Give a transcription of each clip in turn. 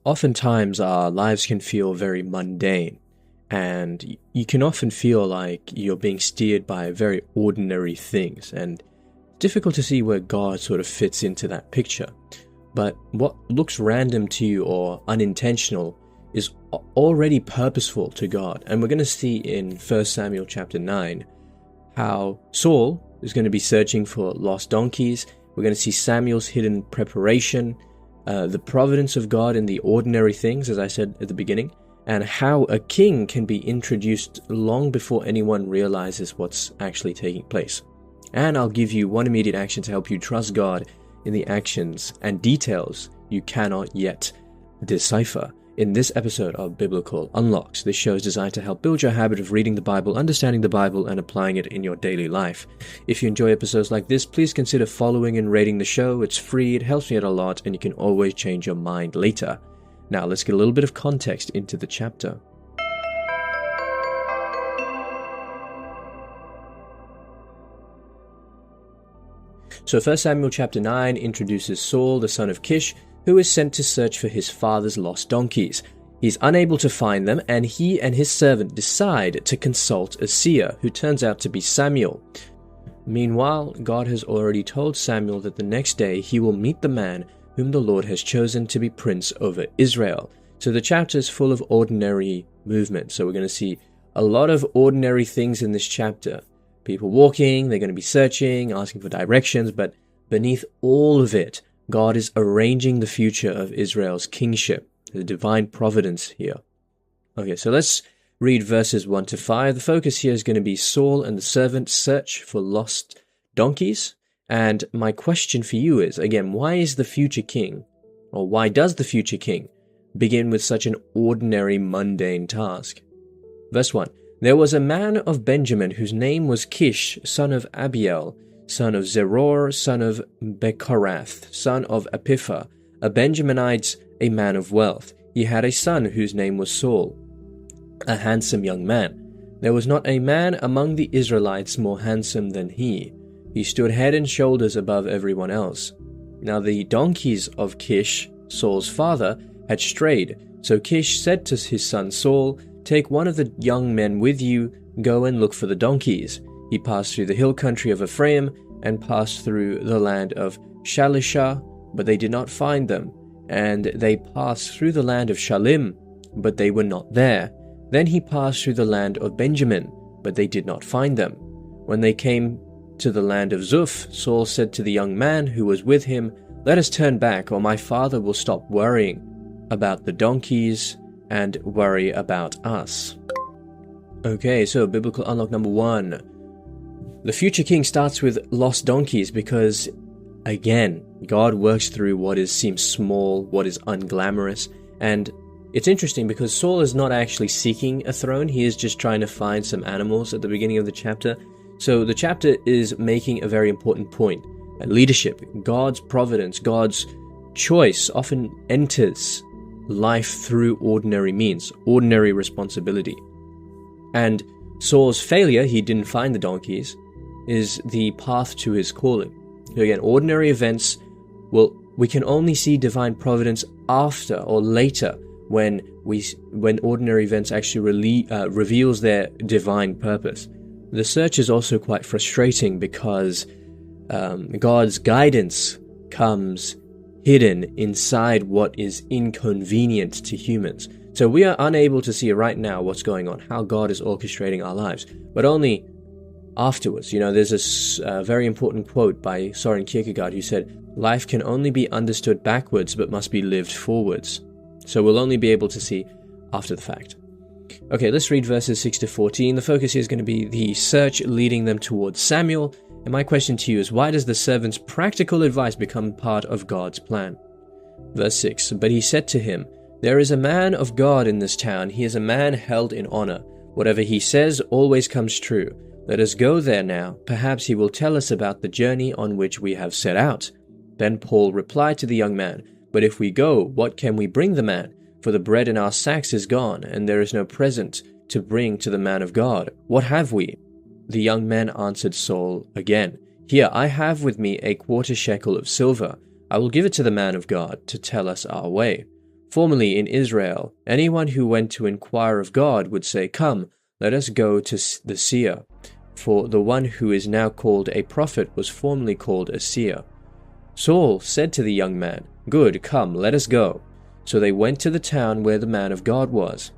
Oftentimes, our lives can feel very mundane, and you can often feel like you're being steered by very ordinary things, and it's difficult to see where God sort of fits into that picture. But what looks random to you or unintentional is already purposeful to God. And we're going to see in 1 Samuel chapter 9 how Saul is going to be searching for lost donkeys. We're going to see Samuel's hidden preparation, the providence of God in the ordinary things, as I said at the beginning, and how a king can be introduced long before anyone realizes what's actually taking place. And I'll give you one immediate action to help you trust God in the actions and details you cannot yet decipher. In this episode of Biblical Unlocks, this show is designed to help build your habit of reading the Bible, understanding the Bible, and applying it in your daily life. If you enjoy episodes like this, please consider following and rating the show. It's free, it helps me out a lot, and you can always change your mind later. Now, let's get a little bit of context into the chapter. So 1 Samuel chapter 9 introduces Saul, the son of Kish, who is sent to search for his father's lost donkeys. He's unable to find them, and he and his servant decide to consult a seer, who turns out to be Samuel. Meanwhile, God has already told Samuel that the next day he will meet the man whom the Lord has chosen to be prince over Israel. So the chapter is full of ordinary movement. So we're going to see a lot of ordinary things in this chapter. People walking, they're going to be searching, asking for directions, but beneath all of it, God is arranging the future of Israel's kingship, the divine providence here. Okay, so let's read verses 1 to 5. The focus here is going to be Saul and the servant search for lost donkeys. And my question for you is, again, why is the future king, or why does the future king begin with such an ordinary, mundane task? Verse 1. There was a man of Benjamin whose name was Kish, son of Abiel, son of Zeror, son of Bechorath, son of Apipha, a Benjaminite, a man of wealth. He had a son whose name was Saul, a handsome young man. There was not a man among the Israelites more handsome than he. He stood head and shoulders above everyone else. Now the donkeys of Kish, Saul's father, had strayed. So Kish said to his son Saul, "Take one of the young men with you, go and look for the donkeys." He passed through the hill country of Ephraim and passed through the land of Shalisha, but they did not find them. And they passed through the land of Shalim, but they were not there. Then he passed through the land of Benjamin, but they did not find them. When they came to the land of Zuph, Saul said to the young man who was with him, "Let us turn back, or my father will stop worrying about the donkeys and worry about us." Okay, so Biblical Unlock number 1. The future king starts with lost donkeys because, again, God works through what seems small, what is unglamorous. And it's interesting because Saul is not actually seeking a throne. He is just trying to find some animals at the beginning of the chapter. So the chapter is making a very important point. Leadership, God's providence, God's choice often enters life through ordinary means, ordinary responsibility. And Saul's failure, he didn't find the donkeys, is the path to his calling. So again, ordinary events, we can only see divine providence after or later when ordinary events actually reveals their divine purpose. The search is also quite frustrating because God's guidance comes hidden inside what is inconvenient to humans. So we are unable to see right now what's going on, how God is orchestrating our lives, but only afterwards. There's a very important quote by Soren Kierkegaard who said, "Life can only be understood backwards but must be lived forwards." So we'll only be able to see after the fact. Okay, let's read verses 6 to 14. The focus here is going to be the search leading them towards Samuel. And my question to you is, why does the servant's practical advice become part of God's plan? Verse 6, "But he said to him, 'There is a man of God in this town. He is a man held in honor. Whatever he says always comes true. Let us go there now. Perhaps he will tell us about the journey on which we have set out.' Then Paul replied to the young man, 'But if we go, what can we bring the man? For the bread in our sacks is gone, and there is no present to bring to the man of God. What have we?' The young man answered Saul again, 'Here, I have with me a quarter shekel of silver. I will give it to the man of God to tell us our way.' Formerly in Israel, anyone who went to inquire of God would say, 'Come, let us go to the seer.' For the one who is now called a prophet was formerly called a seer. Saul said to the young man, 'Good, come, let us go.' So they went to the town where the man of God was.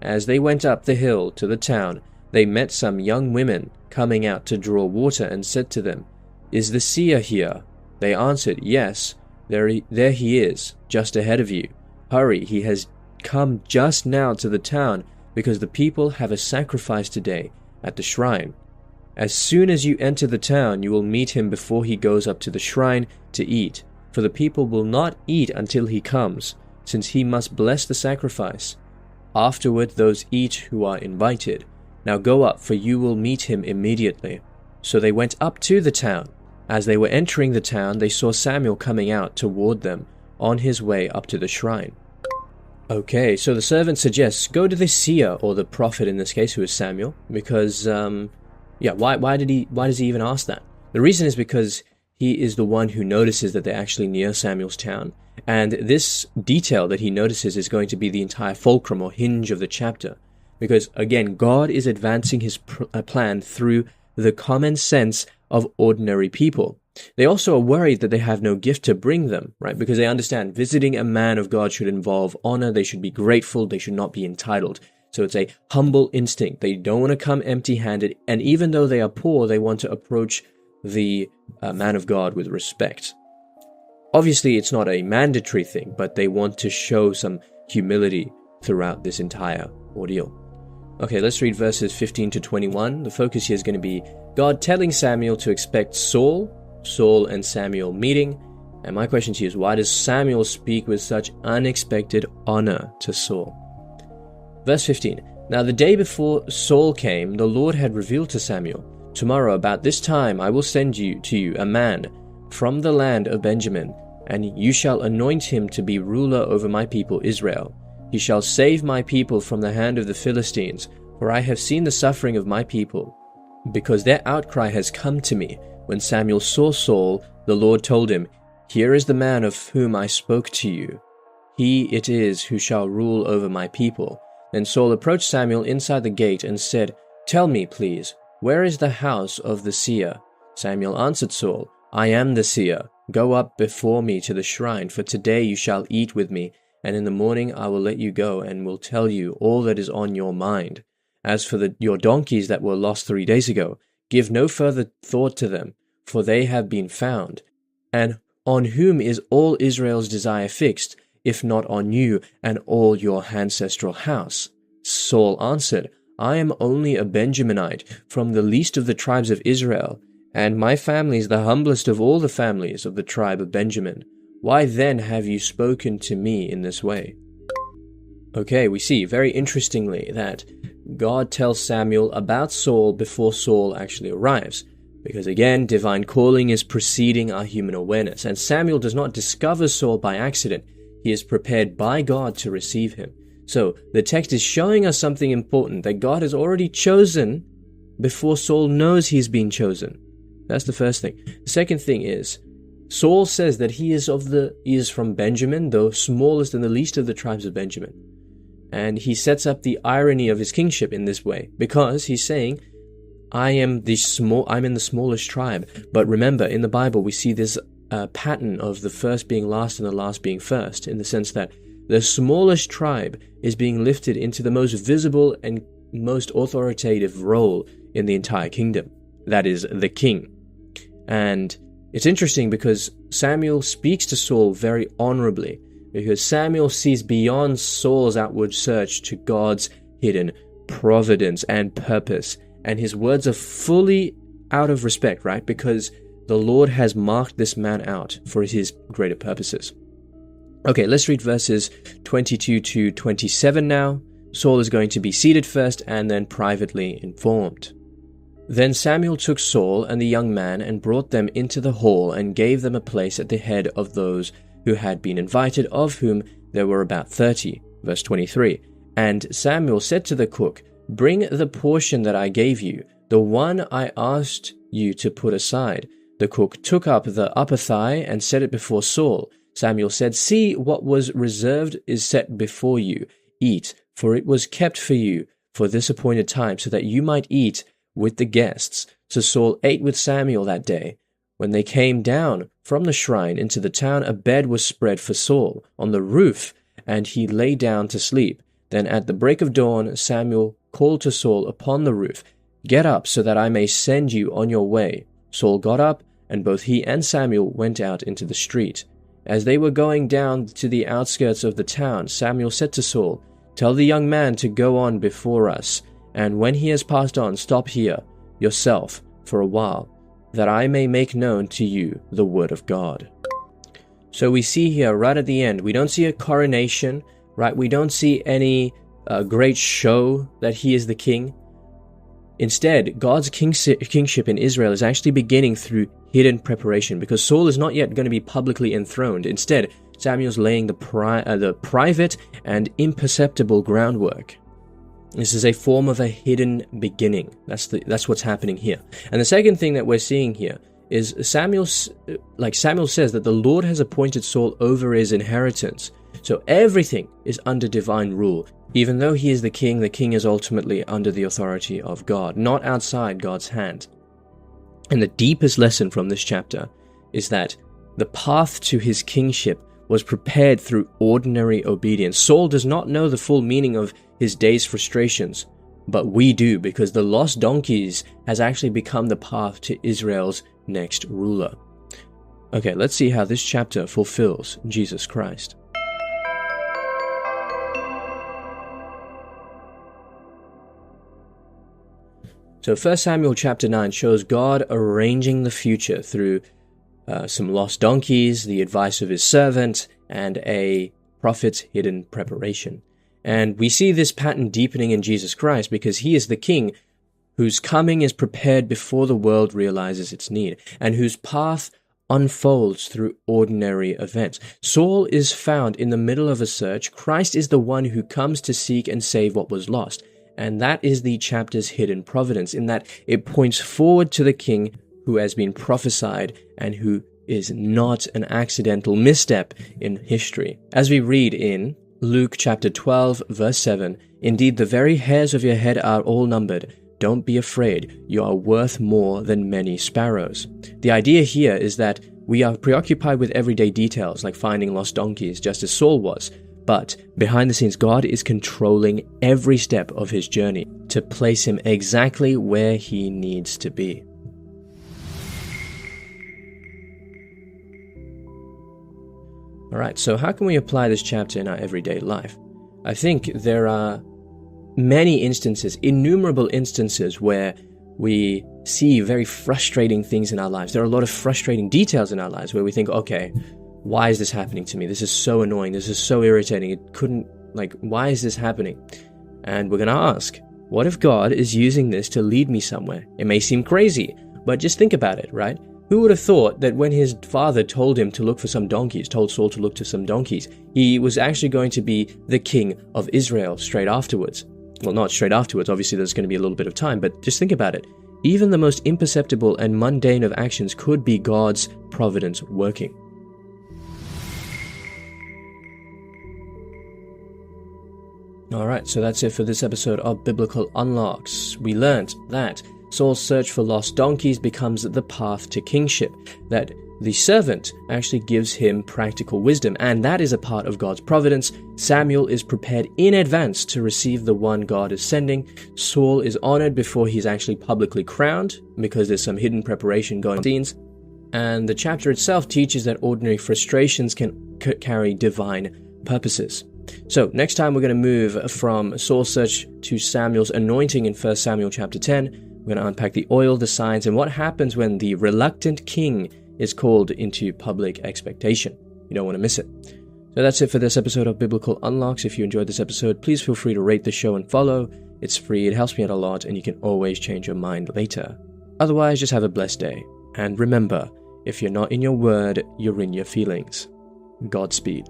As they went up the hill to the town, they met some young women coming out to draw water and said to them, 'Is the seer here?' They answered, 'Yes, there he is, just ahead of you. Hurry, he has come just now to the town because the people have a sacrifice today at the shrine. As soon as you enter the town, you will meet him before he goes up to the shrine to eat, for the people will not eat until he comes, since he must bless the sacrifice. Afterward those eat who are invited. Now go up, for you will meet him immediately.' So they went up to the town. As they were entering the town, they saw Samuel coming out toward them on his way up to the shrine." Okay, so the servant suggests, go to the seer, or the prophet in this case, who is Samuel, because, why does he even ask that? The reason is because he is the one who notices that they're actually near Samuel's town, and this detail that he notices is going to be the entire fulcrum or hinge of the chapter, because, again, God is advancing his plan through the common sense of ordinary people. They also are worried that they have no gift to bring them, right? Because they understand visiting a man of God should involve honor, they should be grateful, they should not be entitled. So it's a humble instinct. They don't want to come empty-handed, and even though they are poor, they want to approach the man of God with respect. Obviously, it's not a mandatory thing, but they want to show some humility throughout this entire ordeal. Okay, let's read verses 15 to 21. The focus here is going to be God telling Samuel to expect Saul and Samuel meeting. And my question to you is, why does Samuel speak with such unexpected honor to Saul? Verse 15. Now the day before Saul came, the Lord had revealed to Samuel, "Tomorrow about this time I will send to you a man from the land of Benjamin, and you shall anoint him to be ruler over my people Israel. He shall save my people from the hand of the Philistines, for I have seen the suffering of my people, because their outcry has come to me." When Samuel saw Saul, the Lord told him, "Here is the man of whom I spoke to you. He it is who shall rule over my people." Then Saul approached Samuel inside the gate and said, "Tell me, please, where is the house of the seer?" Samuel answered Saul, "I am the seer. Go up before me to the shrine, for today you shall eat with me, and in the morning I will let you go and will tell you all that is on your mind. As for your donkeys that were lost 3 days ago, give no further thought to them, for they have been found. And on whom is all Israel's desire fixed, if not on you and all your ancestral house?" Saul answered, "I am only a Benjaminite, from the least of the tribes of Israel, and my family is the humblest of all the families of the tribe of Benjamin. Why then have you spoken to me in this way?" Okay, we see, very interestingly, that God tells Samuel about Saul before Saul actually arrives. Because again, divine calling is preceding our human awareness, and Samuel does not discover Saul by accident. He is prepared by God to receive him. So the text is showing us something important, that God has already chosen before Saul knows he's been chosen. That's the first thing. The second thing is, Saul says that he is from Benjamin, the smallest and the least of the tribes of Benjamin. And he sets up the irony of his kingship in this way, because he's saying, I'm in the smallest tribe. But remember, in the Bible, we see this pattern of the first being last and the last being first, in the sense that the smallest tribe is being lifted into the most visible and most authoritative role in the entire kingdom. That is, the king. And it's interesting because Samuel speaks to Saul very honorably, because Samuel sees beyond Saul's outward search to God's hidden providence and purpose. And his words are fully out of respect, right? Because the Lord has marked this man out for his greater purposes. Okay, let's read verses 22 to 27 now. Saul is going to be seated first and then privately informed. Then Samuel took Saul and the young man and brought them into the hall and gave them a place at the head of those who had been invited, of whom there were about 30. Verse 23. And Samuel said to the cook, "Bring the portion that I gave you, the one I asked you to put aside." The cook took up the upper thigh and set it before Saul. Samuel said, "See, what was reserved is set before you. Eat, for it was kept for you for this appointed time, so that you might eat with the guests." So Saul ate with Samuel that day. When they came down from the shrine into the town, a bed was spread for Saul on the roof, and he lay down to sleep. Then at the break of dawn, Samuel called to Saul upon the roof, "Get up, so that I may send you on your way." Saul got up, and both he and Samuel went out into the street. As they were going down to the outskirts of the town, Samuel said to Saul, "Tell the young man to go on before us, and when he has passed on, stop here yourself for a while, that I may make known to you the word of God." So we see here right at the end, we don't see a coronation, right? We don't see any great show that he is the king. Instead, God's kingship in Israel is actually beginning through hidden preparation, because Saul is not yet going to be publicly enthroned. Instead, Samuel's laying the private and imperceptible groundwork. This is a form of a hidden beginning. That's what's happening here. And the second thing that we're seeing here is Samuel says that the Lord has appointed Saul over his inheritance. So everything is under divine rule. Even though he is the king is ultimately under the authority of God, not outside God's hand. And the deepest lesson from this chapter is that the path to his kingship was prepared through ordinary obedience. Saul does not know the full meaning of his day's frustrations, but we do, because the lost donkeys has actually become the path to Israel's next ruler. Okay, let's see how this chapter fulfills Jesus Christ. So 1 Samuel chapter 9 shows God arranging the future through some lost donkeys, the advice of his servant, and a prophet's hidden preparation. And we see this pattern deepening in Jesus Christ, because he is the king whose coming is prepared before the world realizes its need, and whose path unfolds through ordinary events. Saul is found in the middle of a search. Christ is the one who comes to seek and save what was lost. And that is the chapter's hidden providence, in that it points forward to the king who has been prophesied and who is not an accidental misstep in history. As we read in Luke chapter 12, verse 7, "Indeed, the very hairs of your head are all numbered. Don't be afraid. You are worth more than many sparrows." The idea here is that we are preoccupied with everyday details, like finding lost donkeys, just as Saul was. But behind the scenes, God is controlling every step of his journey to place him exactly where he needs to be. Alright, so how can we apply this chapter in our everyday life? I think there are many instances, innumerable instances, where we see very frustrating things in our lives. There are a lot of frustrating details in our lives where we think, okay, why is this happening to me? This is so annoying. This is so irritating. Why is this happening? And we're going to ask, what if God is using this to lead me somewhere? It may seem crazy, but just think about it, right? Who would have thought that when his father told him to look for some donkeys, told Saul to look to some donkeys, he was actually going to be the king of Israel straight afterwards? Well, not straight afterwards. Obviously, there's going to be a little bit of time, but just think about it. Even the most imperceptible and mundane of actions could be God's providence working. Alright, so that's it for this episode of Biblical Unlocks. We learned that Saul's search for lost donkeys becomes the path to kingship, that the servant actually gives him practical wisdom, and that is a part of God's providence. Samuel is prepared in advance to receive the one God is sending. Saul is honored before he's actually publicly crowned, because there's some hidden preparation going on scenes. And the chapter itself teaches that ordinary frustrations can carry divine purposes. So next time we're going to move from Saul's search to Samuel's anointing in 1 Samuel chapter 10. We're going to unpack the oil, the signs, and what happens when the reluctant king is called into public expectation. You don't want to miss it. So that's it for this episode of Biblical Unlocks. If you enjoyed this episode, please feel free to rate the show and follow. It's free, it helps me out a lot, and you can always change your mind later. Otherwise, just have a blessed day. And remember, if you're not in your word, you're in your feelings. Godspeed.